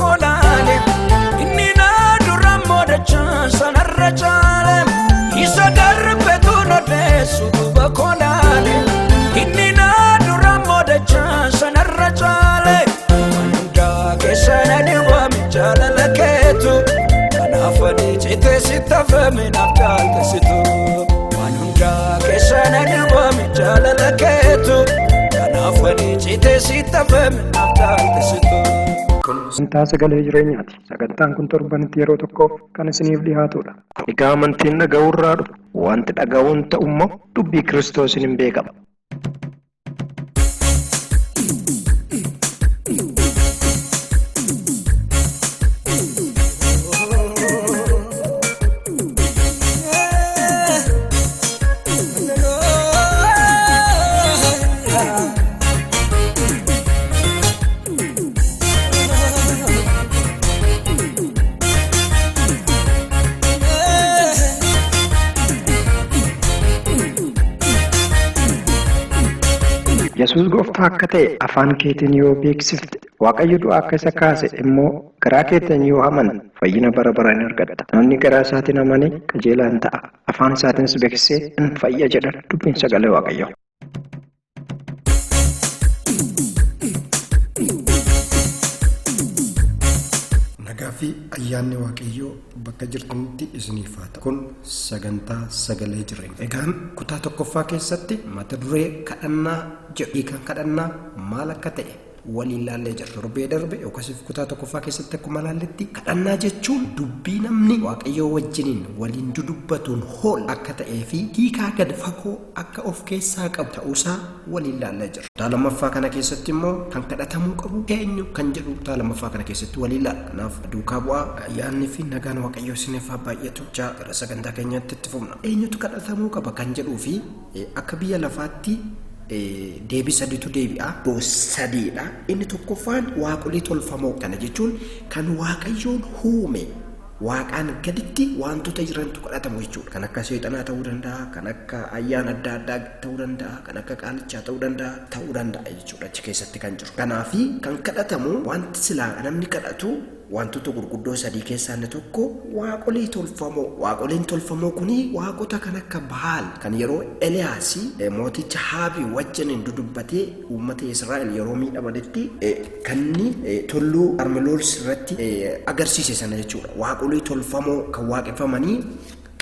koolaale inni naa dura moodachaa sanarra caale isa darbetu nodeessu duba koolaale inni naa dura moodachaa sanarra caale hundaa keessana dhiwame jaalala keetu kanaafani cite sittafame naaf taaltesitu hundaa keessana dhiwame jaalala keetu kanaafani cite sittafame naaf taaltesitu. Sagantaa sagalee jireenyaati. Sagantaan kun torbanitti yeroo tokkoof kan isiniif dhiyaatudha. Egaa amantiin dhaga'uurraa dhufu wanti dhaga'uun ta'ummoo dubbii Kiristoosiin hin beekama. Yesuus gooftaa akka ta'e afaan keetiin yoo beeksifte Waaqayyo du'aa akka isa kaase immoo garaa keetiin yoo amanne fayyina bara baraan argatta. Namni garaa isaatiin amane qajeelaan ta'a. Afaan isaatiinis beeksisee in fayya jedha dubbiin sagalee Waaqayyoo. Fi ayyaanni Waaqayyoo bakka jirtanitti isiniif haa ta'u. Kun sagantaa sagalee jireenya. Egaan kutaa tokkoffaa keessatti mata duree kadhannaa jedhu kan kadhannaa maal akka ta'e waliin laallee jira. Torbee darbe yookaas kutaa tokkoffaa keessatti akkuma laalletti kadhannaa jechuun dubbii namni Waaqayyoo wajjiniin waliin dudubbatuun hool akka ta'ee fi hiikaa gad fagoo akka of keessaa qabu ta'uusaa waliin laallee jira. Kutaa lammaffaa kana keessatti immoo kan kadhatamuu qabu eenyu kan jedhu kutaa lammaffaa kana keessatti waliin laalla. Kanaaf duukaa bu'aa ayyaannii fi nagaan Waaqayyoo isiniif haa baay'atu. Gara sagantaa keenyaatti itti fufna. Eenyutu kadhatamuu qaba kan jedhuu fi akka biyya lafaatti deebii sadiitu deebi'a. Sadiidha. Inni tokkoffaan waaqolii tolfamoo kana jechuun kan Waaqayyoon uume waaqaan gaditti wantoota jirantu kadhatamu jechuudha. Kan akka seexanaa ta'uu danda'a, kan akka ayyaana adda addaa ta'uu danda'a, kan akka qaalichaa ta'uu danda'a jechuudha achi keessatti kan jiru. Kanaafi kan kadhatamu wanti silaa namni kadhatu wantoota gurguddoo sadii keessaa inni tokko waaqolii tolfamoo. Waaqoliin tolfamoo kuni waaqota kan akka Baal kan yeroo Eliyaas mooticha Haabii wajjiniin dudubbatee uummata Israa'el yeroo miidhamanitti kan tulluu Qarmeloos irratti agarsiise sana jechuudha. Waaqolii tolfamoo kan waaqeffamanii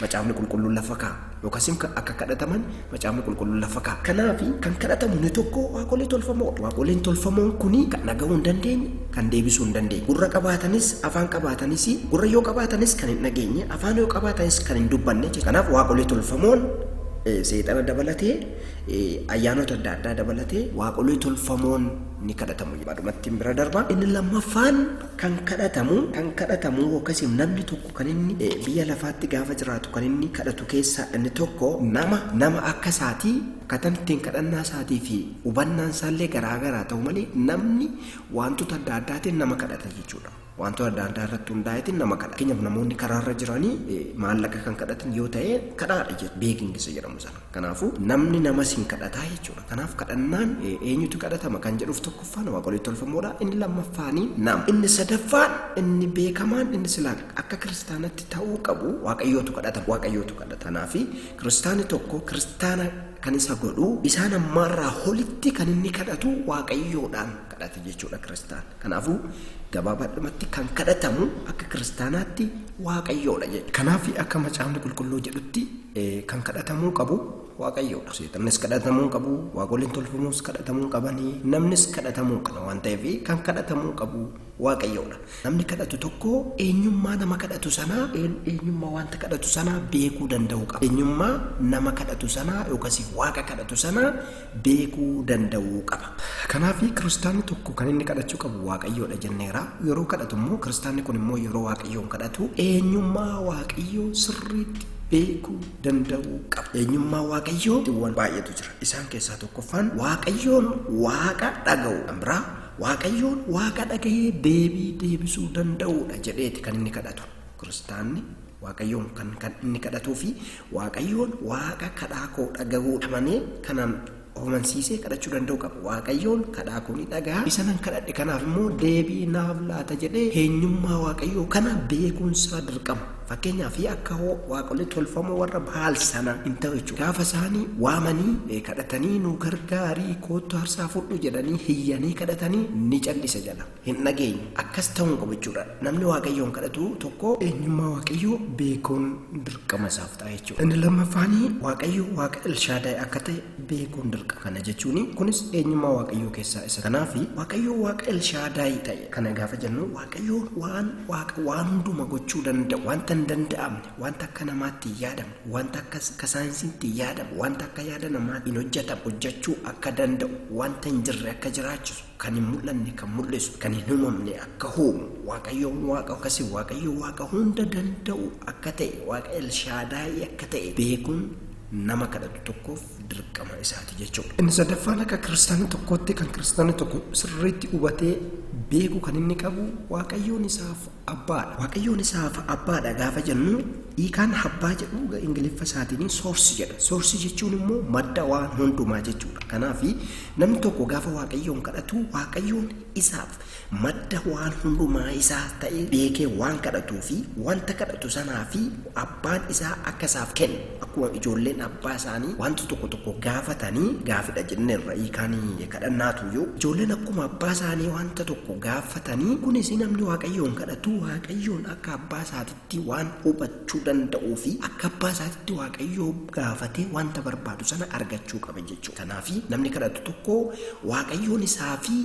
macaafni qulqulluun lafa kaa'a. Yookaas akka kadhataman macaafni qulqulluun lafa kaa'a. Kanaaf kan kadhatamu inni tokko waaqolii tolfamoo. Waaqoliin tolfamoon kuni kan dhaga'uu hin dandeenye, kan deebisuu hin dandeenye. Gurra qabaatanis, afaan qabaatanis, gurra yoo qabaatanis kan hin dhageenye, afaan yoo qabaatanis kan hin dubbanne. Kanaaf waaqolii tolfamoon seexana dabalatee ayyaanota adda addaa dabalatee waaqolii tolfamoon ni kadhatamu. Badumatti bira darba. Inni lammaffaan kan kadhatamu yookaas namni tokko kan inni biyya lafaatti gaafa jiraatu kan inni kadhatu keessaa inni tokko nama akka isaatii akkaataan ittiin kadhannaa isaatii fi hubannaan isaallee garaagaraa ta'u malee namni wantoota adda addaatiin nama kadhata jechuudha. Wantoota adda addaa irratti hundaa'eetiin nama kadhata. Fakkeenyaaf namoonni karaarra jiranii maallaqa kan kadhatan yoo ta'e kadhaadha jechuudha. Beekingisa jedhamu sana. Kanaafuu namni nama siin kadhataa jechuudha. Kanaaf kadhannaan eenyutu kadhatama kan jedhuuf tokkoffaan waaqolii tolfamoodha. Inni lammaffaanii nama. Inni sadaffaan inni beekamaan inni silaa akka kiristaanatti ta'uu qabu waaqayyootu kadhatama. Kanaafi kiristaanni tokko kiristaana kan isa godhu isaan ammaarraa holitti kan inni kadhatu waaqayyoodhaan kadhate jechuudha kiristaan. Kanaafuu gabaabadhumatti kan kadhatamu akka kiristaanaatti waaqayyoodha jechuudha. Kanaaf akka macaafni qulqulluu jedhutti kan kadhatamuu qabu waaqayyoodha. Seexannis kadhatamuu qabu, waaqoliin tolfamoos kadhatamuu qabanii, namnis kadhatamuu qaba waan ta'eef kan kadhatamuu qabu waaqayyoodha. Namni kadhatu tokko eenyummaa nama kadhatu sanaa, eenyummaa wanta kadhatu sanaa beekuu danda'uu qaba. Eenyummaa nama kadhatu sanaa yookaas waaqa kadhatu sanaa beekuu danda'uu qaba. Kanaaf kiristaanni tokko kan inni kadhachuu qabu waaqayyoodha jenneera. Yeroo kadhatu immoo kiristaanni kun immoo yeroo waaqayyoon kadhatu eenyummaa waaqayyoo sirriitti beekuu danda'uu qaba. Eenyummaa waaqayyoo waan baay'eetu jira. Isaan keessaa tokkoffaan waaqayyoon waaqa dhaga'uudha. Biraa waaqayyoon waaqa dhaga'ee deebisuu danda'uudha jedheeti kan inni kadhatu. Kiristaanni waaqayyoon kan inni kadhatuu fi waaqayyoon waaqa kadhaa koo dhaga'uudha malee kanaan amansiisee kadhachuu danda'u qaba. Waaqayyoon kadhaa kuni dhagaa isa nan kadhadhe kanaaf immoo deebii naaf laata jedhee eenyummaa waaqayyoo kana beekumsa dirqama. Fakkeenyaaf akka waaqolii tolfamoo warra baal sana hin ta'u jechuudha. Gaafa isaanii waamanii kadhatanii nu gargaarii kootu harsaa fudhu jedhanii hiyyanii kadhatanii ni callisa jedha. Hin dhageenyu akkas ta'uu qabu jechuudha. Namni waaqayyoon kadhatu tokko eenyummaa waaqayyoo beekuun dirqama isaaf ta'a jechuudha. Inni lammaffaanii waaqayyoo waaqa Elshaadaay akka ta'e beekuun dirqama. Kana jechuun kunis eenyummaa waaqayyoo keessaa isa. Kanaaf waaqayyoo waaqa Elshaadaay ta'e kana gaafa jennu waaqayyoon waan hunduma gochuu danda'u wanta hin danda'amne wanta akka namaatti hin yaadamne wanta akka saayinsiitti hin yaadamne wanta akka yaada namaatti hin hojjetamu hojjechuu akka danda'u wanta hin jirre akka jiraachisu kan hin mul'anne kan mul'isu kan hin uumamne akka uumu waaqayyoon waaqa akkasii waaqayyoo waaqa hunda danda'u akka ta'e waaqa Elshaadaay akka ta'e beekuun nama kadhatu tokkoof dirqama isaati jechuudha. Inni sadaffaan akka kiristaanii tokkotti kan kiristaanii tokko sirriitti hubatee beeku kan inni qabu waaqayyoon isaaf abbaadha. Waaqayyoon isaaf abbaadha gaafa jennu hiikaan abbaa jedhu ingiliffa isaatiin soorsi jedha. Soorsi jechuun immoo madda waan hundumaa jechuudha. Kanaaf namni tokko gaafa waaqayyoon kadhatu waaqayyoon isaaf madda waan hundumaa isaa ta'e beekee waan kadhatuu fi wanta kadhatu sanaa fi abbaan isaa akka isaaf kennu akkuma ijoolleen abbaa isaanii wanta tokko gaafatanii gaafidha jenneerra hiikaanii kadhannaatu yoo ijoolleen akkuma abbaa isaanii wanta tokko gaafatanii kunis namni waaqayyoon kadhatu waaqayyoon akka abbaa isaatitti waan hubachuu danda'uu fi akka abbaa isaatitti waaqayyoo gaafatee wanta barbaadu sana argachuu qaba jechuudha. Kanaaf namni kadhatu tokko waaqayyoon isaa fi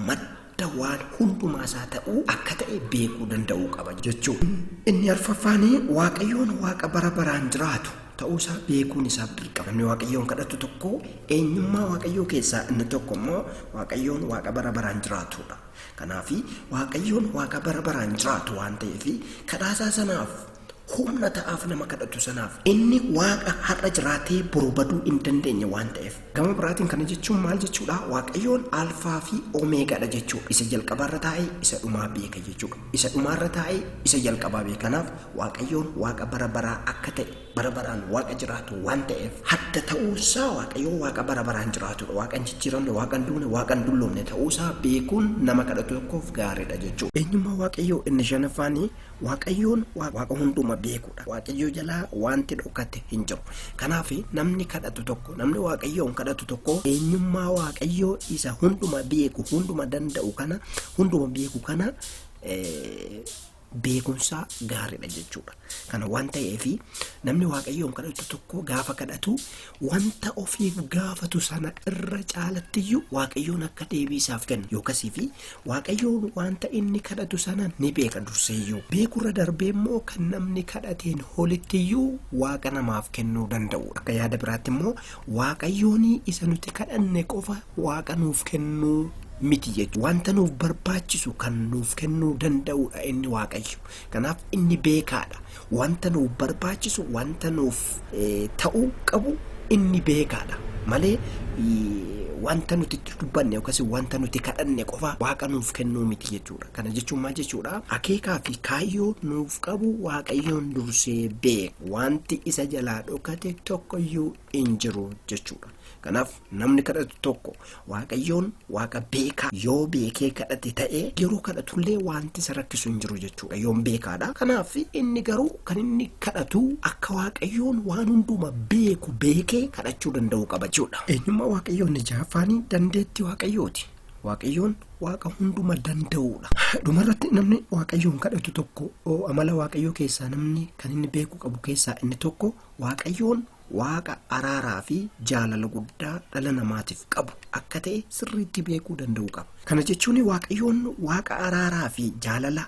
madda waan hundumaa isaa ta'uu akka ta'e beekuu danda'uu qaba jechuudha. Inni arfaffaan waaqayyoon waaqa bara baraan jiraatu ta'uusaa beekuun isaaf dirqama. Namni waaqayyoon kadhatu tokko eenyummaa waaqayyoo keessaa inni tokko immoo waaqayyoon waaqa bara baraan jiraatudha. Kanaaf waaqayyoon waaqa bara baraan jiraatu waan ta'eef kadhaasaa sanaaf humna ta'aaf nama kadhatu sanaaf inni waaqa har'a jiraatee boru baduu hin dandeenye waan ta'eef. Gama biraatiin kana jechuun maal jechuudha? Waaqayyoon alfaa fi omeegaadha jechuudha. Isa jalqabaarra taa'ee isa dhumaa beeka jechuudha. Isa dhumaarra taa'ee isa jalqabaa beeka. Kanaaf waaqayyoon waaqa bara baraa akka ta'e bara baraan waaqa jiraatu waan ta'eef hadda ta'uusaa waaqayyoon waaqa bara baraan jiraatudha. Waaqa hin jijjiiramne, waaqa hin duune, waaqa hin dulloomne ta'uusaa beekuun nama kadhatu tokkoof gaariidha jechuudha. Eenyummaa waaqayyoo inni shanaffaanii waaqayyoon waaqa hunduma beekudha. Waaqayyoo jalaa wanti dhokate hin jiru. Kanaaf namni kadhatu tokko namni waaqayyoon kadhatu tokko eenyummaa waaqayyoo isa hunduma beeku hunduma danda'u kana hunduma beeku kana beekumsa gaariidha jechuudha. Kana waan ta'eef namni waaqayyoon kadhatu tokko gaafa kadhatu wanta ofiif gaafatu sana irra caalattiyyuu waaqayyoon akka deebii isaaf kennu yookasii fi waaqayyoon wanta inni kadhatu sana ni beeka durseeyyuu. Beekurra darbee immoo kan namni kadhateen olittiyyuu waaqa namaaf kennuu danda'u. Akka yaada biraatti immoo waaqayyoon isa nuti kadhanne qofa waaqa nuuf kennuu miti jechuudha. Wanta nuuf barbaachisu kan nuuf kennuu danda'udha inni waaqayyo. Kanaaf inni beekaadha. Wanta nuuf barbaachisu wanta nuuf ta'uu qabu inni beekaadha malee wanta nuti dubbanne yookaas wanta nuti kadhanne qofa waaqa nuuf kennuu miti jechuudha. Kana jechuun maal jechuudha? Akeekaa fi kaayyoo nuuf qabu waaqayyoon dursee beeku. Wanti isa jalaa dhokate tokkoyyuu hin jiru jechuudha. Kanaaf namni kadhatu tokko waaqayyoon waaqa beekaa yoo beekee kadhate ta'ee yeroo kadhatullee wanti isa rakkisu hin jiru jechuudha. Yoon beekaadha. Kanaaf inni garuu kan inni kadhatu akka waaqayyoon waan hunduma beeku beekee kadhachuu danda'u qaba jechuudha. Eenyummaa waaqayyoon ni jaafaanii dandeettii waaqayyooti. Waaqayyoon waaqa hunduma danda'uudha. Dhumarratti namni waaqayyoon kadhatu tokko amala waaqayyoo keessaa namni kan inni beeku qabu keessaa inni tokko waaqayyoon waaqa araaraa fi jaalala guddaa dhala namaatiif qabu akka ta'e sirriitti beekuu danda'u qaba. Kana jechuun waaqayyoon waaqa araaraa fi jaalala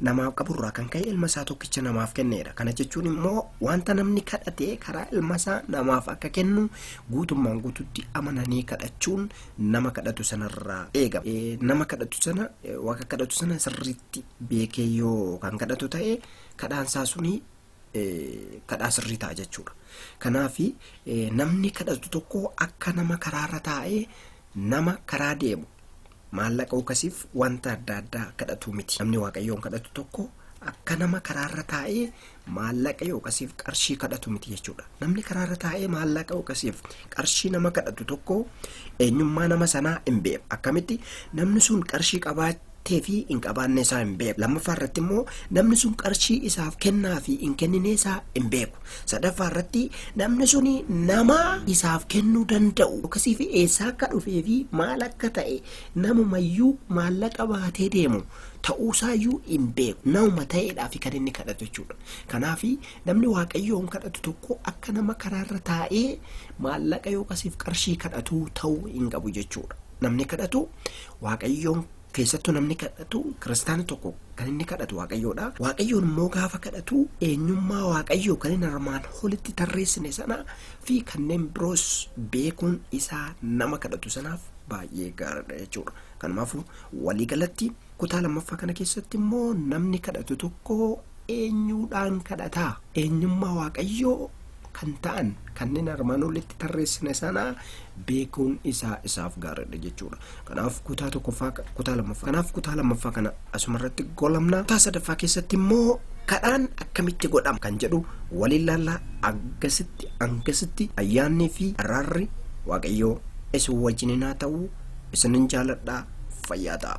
namaaf qaburraa kan ka'e ilma isaa tokkicha namaaf kenneedha. Kana jechuun immoo wanta namni kadhatee karaa ilma isaa namaaf akka kennu guutummaan guututti amananii kadhachuun nama kadhatu sanarraa eegama. Nama kadhatu sana waaqa kadhatu sana sirriitti beekee yoo kan kadhatu ta'e kadhaansaa suni kadhaa sirrii ta'a jechuudha. Kanaaf namni kadhatu tokko akka nama karaarra taa'ee nama karaa deemu maallaqa akkasiif wanta adda addaa kadhatu miti. Namni waaqayyoon kadhatu tokko akka nama karaarra taa'ee maallaqa yookiin qarshii kadhatu miti jechuudha. Namni karaarra taa'ee maallaqa yookiin qarshii nama kadhatu tokko eenyummaa nama sanaa hin beeku. Akkamitti namni sun qarshii qabaatee fi hin qabaanne isaa hin beeku. Lammaffaa irratti immoo namni sun qarshii isaaf kennaa fi hin kennine isaa hin beeku. Sadaffaa irratti namni sun nama isaaf kennuu danda'u yookiin eessaa akka dhufee fi maal akka ta'e namumayyuu maallaqa baatee deemu ta'uusaayyuu hin beeku. Namuma ta'eedhaaf kan inni kadhatu jechuudha. Kanaaf namni waaqayyoon kadhatu tokko akka nama karaarra taa'ee maallaqa yookiin qarshii kadhatu ta'uu hin qabu jechuudha. Namni kadhatu waaqayyoon keessattuu namni kadhatu kiristaanni tokko kan inni kadhatu waaqayyoodha. Waaqayyoon immoo gaafa kadhatu eenyummaa waaqayyoo kan inni armaan olitti tarreessine sana fi kanneen biroos beekuun isaa nama kadhatu sanaaf baay'ee gaariidha jechuudha. Kanaafuu waliigalatti kutaa lammaffaa kana keessatti immoo namni kadhatu tokko eenyuudhaan kadhata? Eenyummaa waaqayyoo kan ta'an kanneen armaan olitti tarreessine sana beekuun isaaf gaariidha jechuudha. Kanaaf kutaa lammaffaa kana asumarratti golamna. Kutaa sadaffaa keessatti immoo kadhaan akkamitti godhama kan jedhu waliin laallaa. Akkasitti ayyaannii fi araarri waaqayyoo isin wajjin haa ta'u. Isinin jaaladhaa. Fayyaa ta'a.